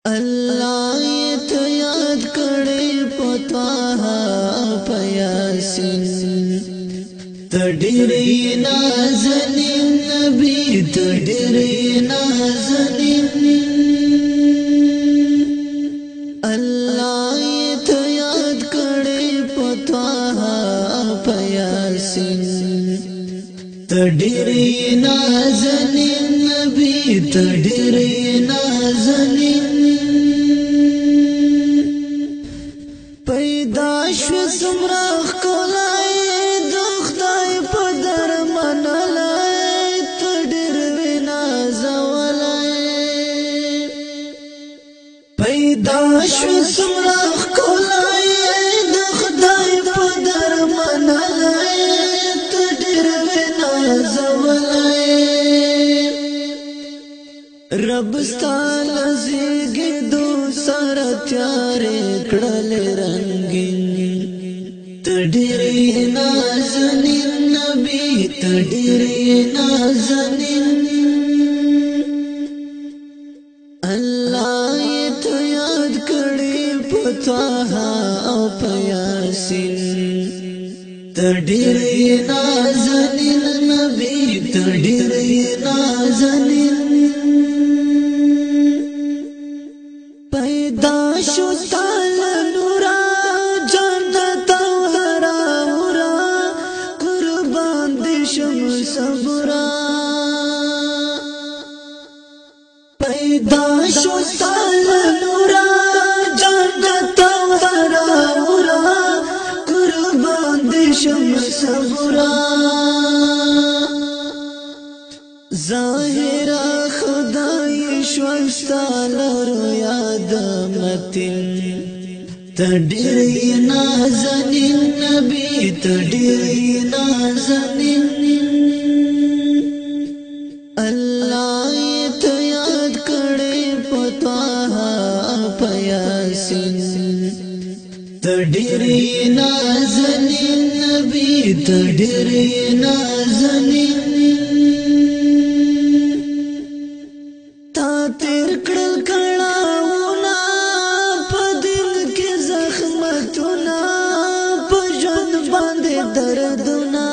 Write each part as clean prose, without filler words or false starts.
الله ته یاد کړي پتوها پیاسین تډری نازنین نبی تډری نازنین الله ته یاد کړي پتوها پیاسین تډری نازنین نبی تډری نازنین پیدا شو سمرخ کولای د خدای په در منلای تډر وینا زولای پیدا شو سمرخ کولای د خدای په در منلای تډر وینا زولای رب ستاله زیږي دو سره تیارې کړل رنگین تډری نازنین نبی تډری نازنین الله ته یاد کړي پتوها او پیاسین تډری نازنین نبی تډری نازنین پیدا شو تال نورا جنت ورا ورا قربان دي شم صبرا پیدا شو تال نورا جنت ورا ورا قربان دي شم صبرا ظاهر خدای شوستال رو یاد متن تډری نازنین نبی تډری نازنین الله ته یاد کړي پتوها پیاسین تډری نازنین نبی تډری نازنین تیر کړل کړهونه په دل کې زخمتونه په ژوند باندې دردونه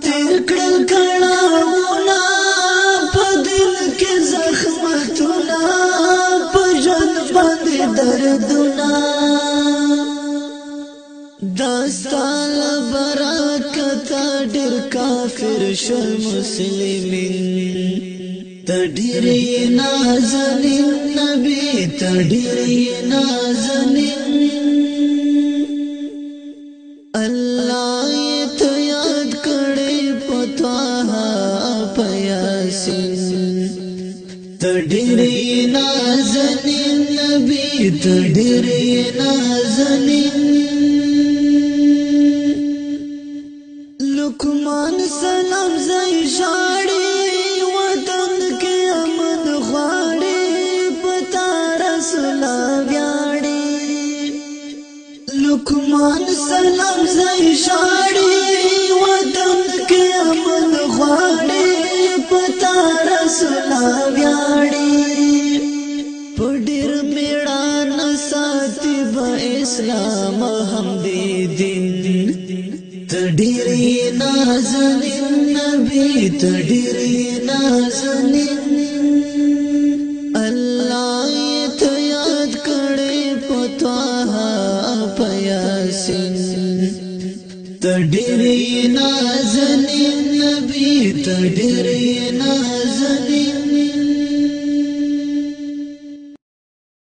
تیر کړل کړهونه په دل کې زخمتونه په ژوند باندې دردونه داستان برکت ډېر کافر شول مسلمین تډری نازنین نبی تډری نازنین الله ته یاد کړي پتوها پیاسین تډری نازنین نبی تډری نازنین لقمان سلام زای شاړي وطن کې امن غواړي پتا رسول ویاړي لقمان سلام زای شاړي وطن کې امن غواړي پتا رسول ویاړي پډیر میړان ساتي به اسلام هم دې دین تډری نازنین نبی تډری نازنین الله ته یاد کړي پتوها پیاسین تډری نازنین نبی تډری